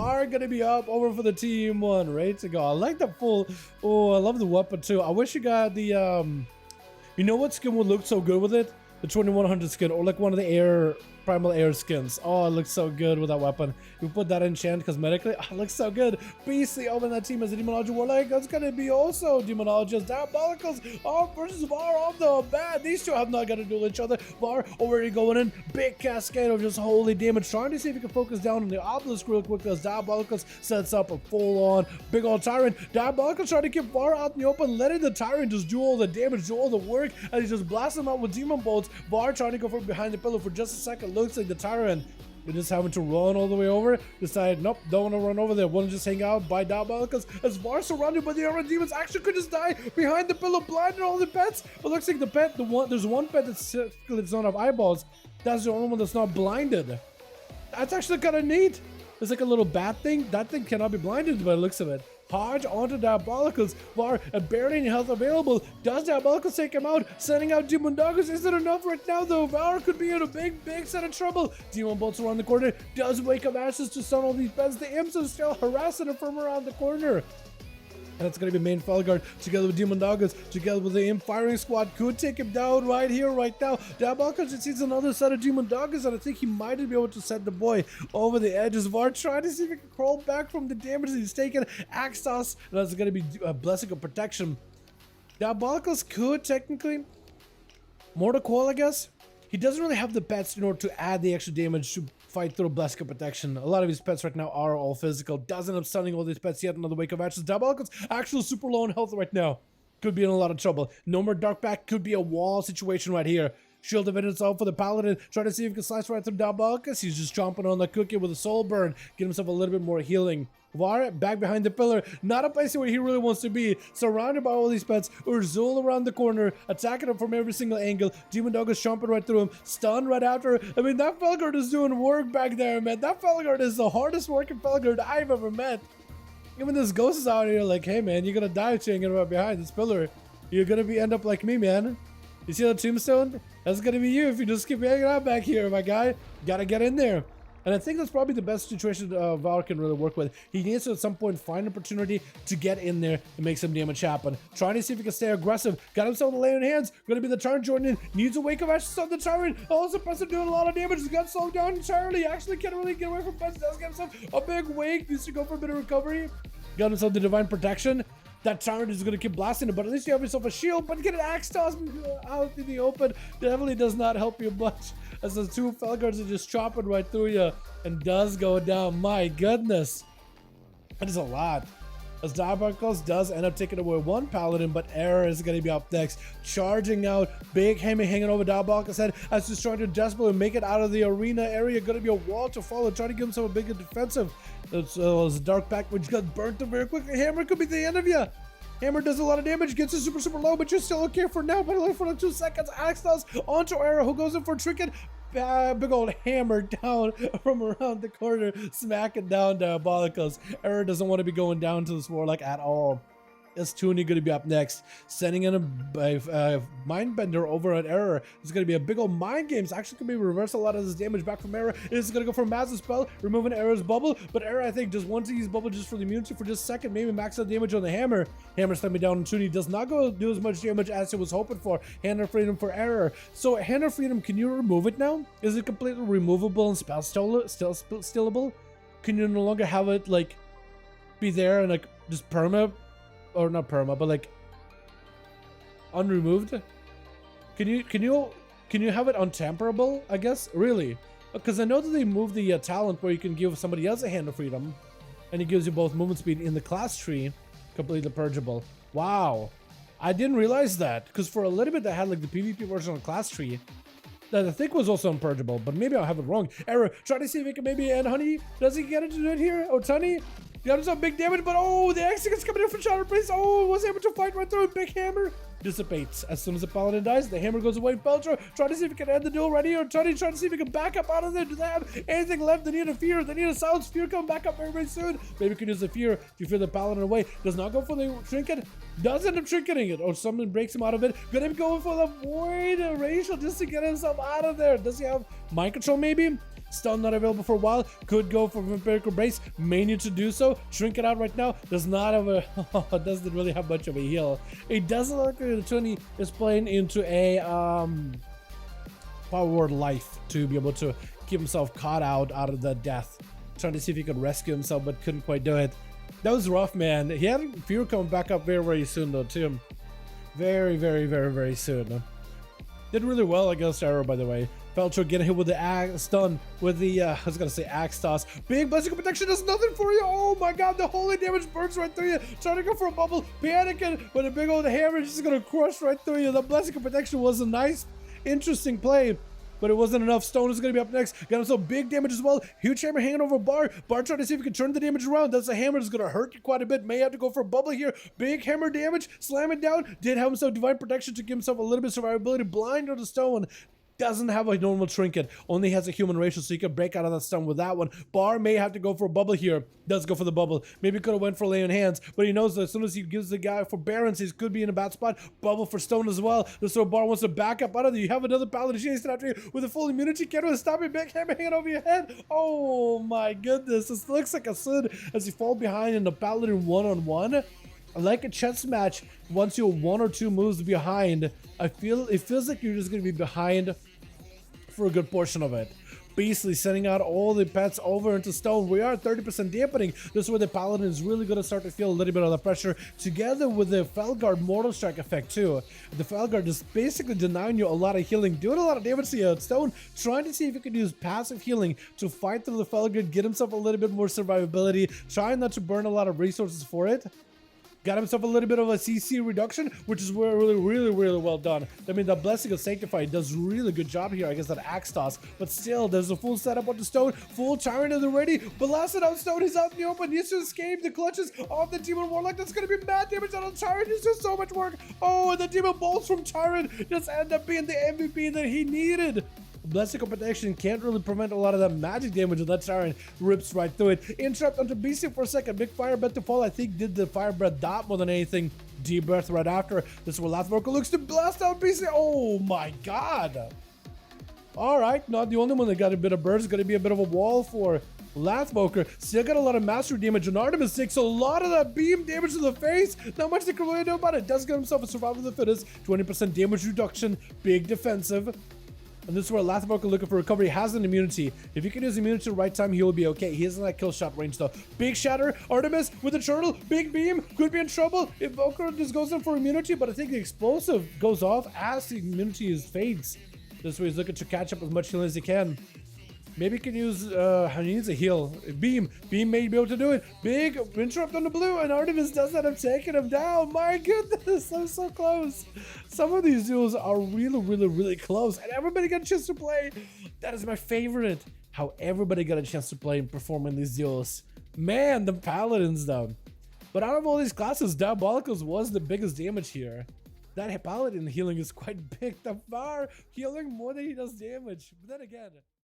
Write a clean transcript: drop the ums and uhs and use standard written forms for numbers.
VAR gonna be up over for the team one, ready to go. I like the full, oh, I love the weapon too. I wish you got the, you know what skin would look so good with it? The 2100 skin, or like one of the primal air skins. Oh, it looks so good with that weapon. You put that enchant cosmetically. Oh, it looks so good. Beastly over that team as a Demonology Warlock. That's gonna be also Demonology as Diabolicals versus VAR on the bat. These two have not got to duel each other. VAR already going in. Big cascade of just holy damage. Trying to see if he can focus down on the obelisk real quick as Diabolicals sets up a full-on big old Tyrant. Diabolicals trying to keep VAR out in the open, letting the Tyrant just do all the damage, do all the work, and he just blasts him out with Demon Bolts. VAR trying to go from behind the pillar for just a second. Looks like the Tyrant is just having to run all the way over. Decide, nope, don't want to run over there. Want to just hang out by Diabolicals as VAR surrounded by the other demons. Actually could just die behind the pillar, blinding all the pets. It looks like the pet, there's one pet that's doesn't have eyeballs. That's the only one that's not blinded. That's actually kind of neat. It's like a little bat thing. That thing cannot be blinded by the looks of it. Hodge onto Diabolicals. VAR barely any health available. Does Diabolicals take him out? Sending out Demon Doggers. Is it enough right now though? VAR could be in a big set of trouble. Demon Bolts around the corner. Does wake up Ashes to stun all these beds. The imps are still harassing him from around the corner. And it's going to be main Felguard together with Demon Doggers, together with the Imp firing squad. Could take him down right here, right now. Diabolicals just sees another set of Demon Doggers, and I think he might be able to set the boy over the edges. VAR trying to see if he can crawl back from the damage he's taken. Axe toss, and that's going to be a blessing of protection. Diabolicals could technically Mortal Coil, I guess. He doesn't really have the pets in order to add the extra damage to fight through Blessing of Protection. A lot of his pets right now are all physical. Doesn't end up stunning all these pets yet. Another Wake of Ashes. Diabolicals actually super low in health right now. Could be in a lot of trouble. No more Dark Pact. Could be a wall situation right here. Shield of Vengeance out for the Paladin. Trying to see if he can slice right through Diabolicals. He's just chomping on the cookie with a soul burn. Get himself a little bit more healing. VAR back behind the pillar. Not a place where he really wants to be. Surrounded by all these pets. Urzul around the corner. Attacking him from every single angle. Demon Dog is chomping right through him. Stunned right after. I mean, that Felguard is doing work back there, man. That Felguard is the hardest working Felguard I've ever met. Even this ghost is out here like, hey man, you're gonna die changing right behind this pillar. You're gonna end up like me, man. You see that tombstone? That's gonna be you if you just keep hanging out back here, my guy. Gotta get in there. And I think that's probably the best situation VAR can really work with. He needs to at some point find an opportunity to get in there and make some damage happen. Trying to see if he can stay aggressive. Got himself the lay on hands. Gonna be the Tyrant joining in. Needs a Wake of Ashes on the Tyrant. Also, Preston doing a lot of damage. He's got slowed down entirely. Actually can't really get away from Preston. Does get himself a big wake. Needs to go for a bit of recovery. Got himself the Divine Protection. That Tyrant is going to keep blasting it, but at least you have yourself a shield. But get an axe toss out in the open definitely does not help you much. As the two Felguards are just chopping right through you and does go down. My goodness. That is a lot. As Diabolicals does end up taking away one Paladin, but Error is going to be up next. Charging out, big hammer hanging over Diabolicals' head as he's trying to desperately make it out of the arena area. Going to be a wall to follow, trying to give himself a bigger defensive. It's a Dark Pact, which got burnt up very quickly. Hammer could be the end of you. Hammer does a lot of damage, gets you super low, but you're still okay for now. But only for like 2 seconds. Axe toss onto Error, who goes in for a trinket. Big old hammer down from around the corner, smacking down Diabolicals. Error doesn't want to be going down to this Warlock at all. Is Toonie going to be up next? Sending in a Mindbender over at Error. It's going to be a big old Mind Games. Actually, going to be reverse a lot of this damage back from Error. It's going to go for a massive spell, removing Error's bubble. But Error, I think, just wants to use bubble just for the immunity for just a second. Maybe max out damage on the Hammer. Hammer stepping down, and Toonie does not go do as much damage as he was hoping for. Hand of Freedom for Error. So, Hand of Freedom, can you remove it now? Is it completely removable and spell stillable? Can you no longer have it, like, be there and, like, just perma? Or not perma, but like unremoved. Can you have it untamperable? I guess really, because I know that they moved the talent where you can give somebody else a Hand of Freedom, and it gives you both movement speed in the class tree, completely purgeable. Wow, I didn't realize that, because for a little bit I had like the PvP version of the class tree that I think was also unpurgeable, but maybe I'll have it wrong. Error, try to see if he can maybe end Honey. Does he get it to do it here? Oh, Tunny. Got himself big damage, but oh, the Execute's coming in from Shadow Place. Oh, was able to fight right through a big hammer. Dissipates. As soon as the Paladin dies, the hammer goes away. Belcher, try to see if he can end the duel right here. Try to see if he can back up out of there. Do they have anything left? They need a fear. They need a silence. Fear coming back up very soon. Maybe we can use the fear. If you fear the Paladin away, does not go for the trinket. Does end up trinketing it, or someone breaks him out of it. Gonna be going for the void racial just to get himself out of there. Does he have mind control maybe? Stun not available for a while. Could go for Vampiric Embrace. May need to do so. Shrink it out right now. Does not have a... doesn't really have much of a heal. It doesn't look like the 20 is playing into a Power Word Life to be able to keep himself caught out of the death. Trying to see if he could rescue himself, but couldn't quite do it. That was rough, man. He had Fear coming back up very, very soon, though, too. Very, very, very, very soon. Did really well against Arrow, by the way. Feltro getting hit with the stun with the, I was gonna say axe toss. Big Blessing of Protection does nothing for you. Oh my god, the holy damage burns right through you. Trying to go for a bubble, panicking with a big old hammer, just gonna crush right through you. The Blessing of Protection was a nice, interesting play, but it wasn't enough. Stone is going to be up next. Got himself big damage as well. Huge hammer hanging over Bar. Bar trying to see if he can turn the damage around. That's a hammer that's going to hurt you quite a bit. May have to go for a bubble here. Big hammer damage. Slam it down. Did have himself divine protection to give himself a little bit of survivability. Blind on the stone. Doesn't have a normal trinket, only has a human ratio, so you can break out of that stun with that one. Bar may have to go for a bubble here. Does go for the bubble. Maybe could have went for laying hands, but he knows that as soon as he gives the guy for Barons, he could be in a bad spot. Bubble for stone as well. So Bar wants to back up out of there. You have another paladin chasing after you with a full immunity. Can't really stop it. Big hammer hanging over your head. Oh my goodness, this looks like a sin as you fall behind in the paladin one-on-one. Like a chess match, once you're 1 or 2 moves behind, it feels like you're just going to be behind for a good portion of it. Basically sending out all the pets over into stone. We are 30% dampening. This is where the paladin is really going to start to feel a little bit of the pressure, together with the Felguard Mortal Strike effect too. The Felguard is basically denying you a lot of healing, doing a lot of damage to you. Stone trying to see if he could use passive healing to fight through the Felguard, get himself a little bit more survivability, trying not to burn a lot of resources for it. Got himself a little bit of a CC reduction, which is really, really, really well done. I mean, the Blessing of Sanctify does really good job here against that axe toss, but still, there's a full setup on the stone, full Tyrant is ready, blasted out stone, he's out in the open, needs to escape the clutches of the Demon Warlock. That's going to be mad damage on Tyrant. He's doing so much work. Oh, and the Demon Bolts from Tyrant just end up being the MVP that he needed. Blessing of Protection can't really prevent a lot of that magic damage, and that Tyrant rips right through it. Interrupt onto BC for a second. Big Fire Breath to fall. I think did the Fire Breath dot more than anything. Deep Breath right after. This is where Lathvorker looks to blast out BC. Oh my god. Alright, not the only one that got a bit of burst. Going to be a bit of a wall for Lathvorker. Still got a lot of mastery damage on Artemis 6, so a lot of that beam damage to the face. Not much they can really do about it. Does get himself a survival of the fittest. 20% damage reduction. Big defensive. And this is where Lathvorker looking for recovery. Has an immunity. If he can use immunity at the right time, he will be okay. He isn't that kill shot range though. Big shatter. Artemis with the turtle. Big beam. Could be in trouble. Invoker just goes in for immunity, but I think the explosive goes off as the immunity fades. This way he's looking to catch up as much healing as he can. Maybe he can use, he needs a heal. Beam. Beam may be able to do it. Big interrupt on the blue, and Artemis does end up taking him down. My goodness, I'm so close. Some of these duels are really, really, really close, and everybody got a chance to play. That is my favorite. How everybody got a chance to play and perform in these duels. Man, the Paladins though. But out of all these classes, Diabolicals was the biggest damage here. That Paladin healing is quite big. The Var healing more than he does damage. But then again...